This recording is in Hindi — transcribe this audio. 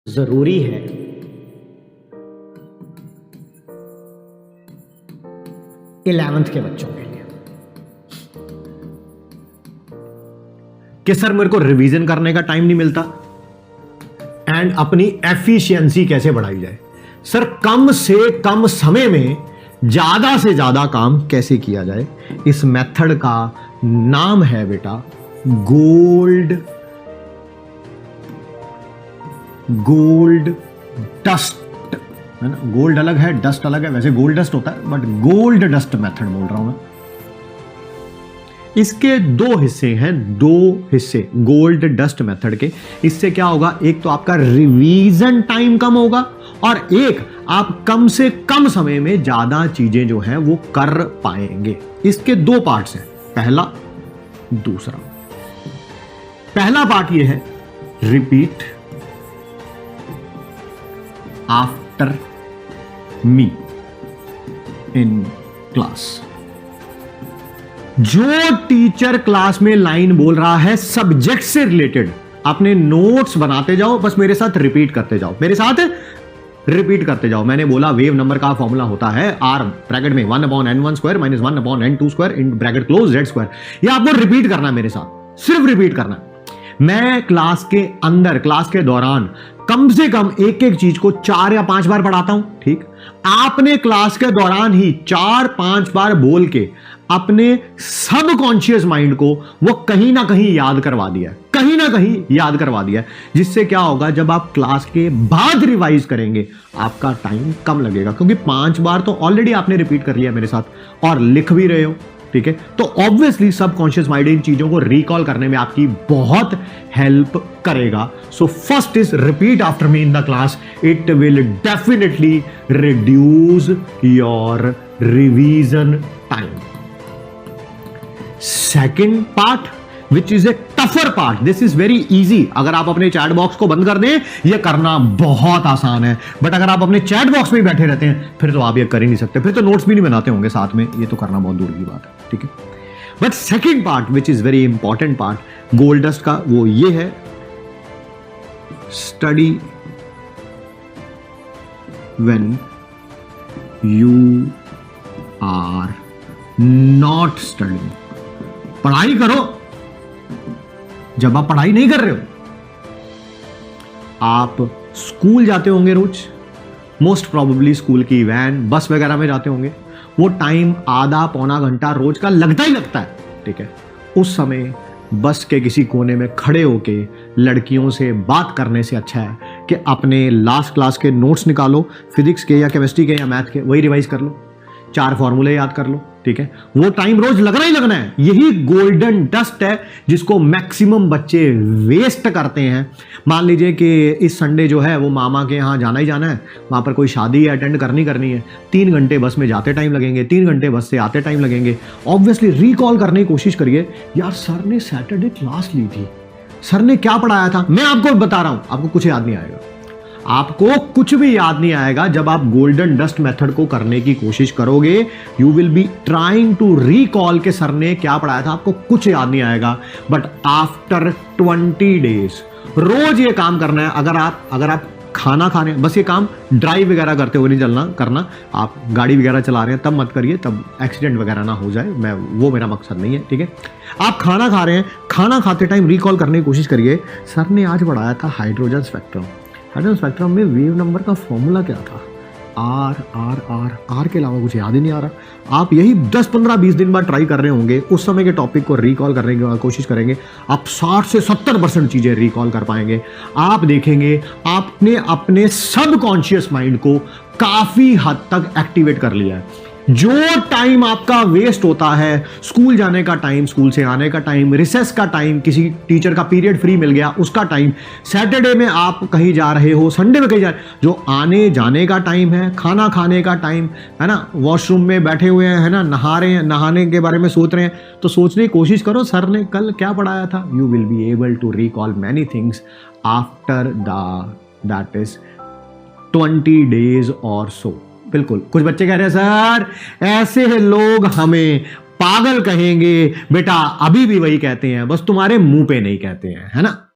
जरूरी है इलेवेंथ के बच्चों के लिए कि सर मेरे को रिवीजन करने का टाइम नहीं मिलता एंड अपनी एफिशिएंसी कैसे बढ़ाई जाए। सर कम से कम समय में ज्यादा से ज्यादा काम कैसे किया जाए। इस मेथड का नाम है बेटा गोल्ड डस्ट, है ना। गोल्ड अलग है, डस्ट अलग है, वैसे गोल्ड डस्ट होता है बट गोल्ड डस्ट मेथड बोल रहा हूं मैं। इसके दो हिस्से हैं, दो हिस्से गोल्ड डस्ट मेथड के। इससे क्या होगा, एक तो आपका रिवीजन टाइम कम होगा और एक आप कम से कम समय में ज्यादा चीजें जो हैं वो कर पाएंगे। इसके दो पार्ट्स हैं, पहला दूसरा। पहला पार्ट ये है repeat after me in class. जो टीचर क्लास में लाइन बोल रहा है सब्जेक्ट से रिलेटेड, अपने नोट्स बनाते जाओ, बस मेरे साथ रिपीट करते जाओ, मेरे साथ रिपीट करते जाओ। मैंने बोला वेव नंबर का फॉर्मूला होता है आर ब्रैकेट में 1/n1 square minus 1/n2 square in bracket close z square. ये आपको रिपीट करना है मेरे साथ, सिर्फ रिपीट करना है। मैं क्लास के अंदर, क्लास के दौरान कम से कम एक एक चीज को 4 या 5 बार पढ़ाता हूं, ठीक। आपने क्लास के दौरान ही 4-5 बार बोल के अपने सबकॉन्शियस माइंड को वो कहीं ना कहीं याद करवा दिया है, कहीं ना कहीं याद करवा दिया है। जिससे क्या होगा, जब आप क्लास के बाद रिवाइज करेंगे आपका टाइम कम लगेगा, क्योंकि 5 बार तो ऑलरेडी आपने रिपीट कर लिया मेरे साथ और लिख भी रहे हो, ठीक है। तो ऑब्वियसली सबकॉन्शियस माइंड इन चीजों को रिकॉल करने में आपकी बहुत हेल्प करेगा। So first is repeat after me in the class, it will definitely reduce your revision time. Second part which is a tougher part, this is very easy. अगर आप अपने चैट बॉक्स को बंद कर दें, यह करना बहुत आसान है, बट अगर आप अपने चैट बॉक्स में ही बैठे रहते हैं फिर तो आप ये कर ही नहीं सकते, फिर तो नोट्स भी नहीं बनाते होंगे साथ में, ये तो करना बहुत दूर की बात है, ठीक है। But second part which is very important part gold dust का, वो ये है study when you are not studying. पढ़ाई करो जब आप पढ़ाई नहीं कर रहे हो। आप स्कूल जाते होंगे रोज, मोस्ट प्रोबेबली स्कूल की वैन बस वगैरह में जाते होंगे, वो टाइम आधा पौना घंटा रोज का लगता ही लगता है, ठीक है। उस समय बस के किसी कोने में खड़े होके लड़कियों से बात करने से अच्छा है कि अपने लास्ट क्लास के नोट्स निकालो, फिजिक्स के या केमिस्ट्री के या मैथ के, वही रिवाइज कर लो, 4 फॉर्मूले याद कर लो, ठीक है। वो टाइम रोज लगना ही लगना है। यही गोल्डन डस्ट है जिसको मैक्सिमम बच्चे वेस्ट करते हैं। मान लीजिए कि इस संडे जो है वो मामा के यहाँ जाना ही जाना है, वहां पर कोई शादी अटेंड करनी है, 3 घंटे बस में जाते टाइम लगेंगे, 3 घंटे बस से आते टाइम लगेंगे। ऑब्वियसली रिकॉल करने की कोशिश करिए, यार सर ने सैटरडे क्लास ली थी, सर ने क्या पढ़ाया था। मैं आपको बता रहा हूं, आपको कुछ याद नहीं आएगा, आपको कुछ भी याद नहीं आएगा। जब आप गोल्डन डस्ट मेथड को करने की कोशिश करोगे, you will be trying to recall के सर ने क्या पढ़ाया था, आपको कुछ याद नहीं आएगा। बट आफ्टर 20 डेज रोज ये काम करना है। अगर आप खाना खाने, बस ये काम ड्राइव वगैरह करते हुए नहीं करना, आप गाड़ी वगैरह चला रहे हैं तब मत करिए, तब एक्सीडेंट वगैरह ना हो जाए, वो मेरा मकसद नहीं है, ठीक है। आप खाना खा रहे हैं, खाना खाते टाइम रिकॉल करने की कोशिश करिए, सर ने आज पढ़ाया था हाइड्रोजन स्पेक्ट्रम, हाइड्रोजन स्पेक्ट्रम में वेव नंबर का फॉर्मूला क्या था, आर के अलावा कुछ याद ही नहीं आ रहा। आप यही 10, 15, 20 दिन बाद ट्राई कर रहे होंगे, उस समय के टॉपिक को रिकॉल करने की कोशिश करेंगे, आप 60 से 70% चीजें रिकॉल कर पाएंगे। आप देखेंगे आपने अपने सबकॉन्शियस माइंड को काफी हद तक एक्टिवेट कर लिया है। जो टाइम आपका वेस्ट होता है, स्कूल जाने का टाइम, स्कूल से आने का टाइम, रिसेस का टाइम, किसी टीचर का पीरियड फ्री मिल गया उसका टाइम, सैटरडे में आप कहीं जा रहे हो, संडे में कहीं जा रहे हो, जो आने जाने का टाइम है, खाना खाने का टाइम है ना, वॉशरूम में बैठे हुए हैं, है ना, नहा रहे हैं, नहाने के बारे में सोच रहे हैं, तो सोचने की कोशिश करो सर ने कल क्या पढ़ाया था। You will be able to recall many things after that is 20 days or so. बिल्कुल, कुछ बच्चे कह रहे हैं सर ऐसे लोग हमें पागल कहेंगे, बेटा अभी भी वही कहते हैं, बस तुम्हारे मुंह पे नहीं कहते हैं, है ना।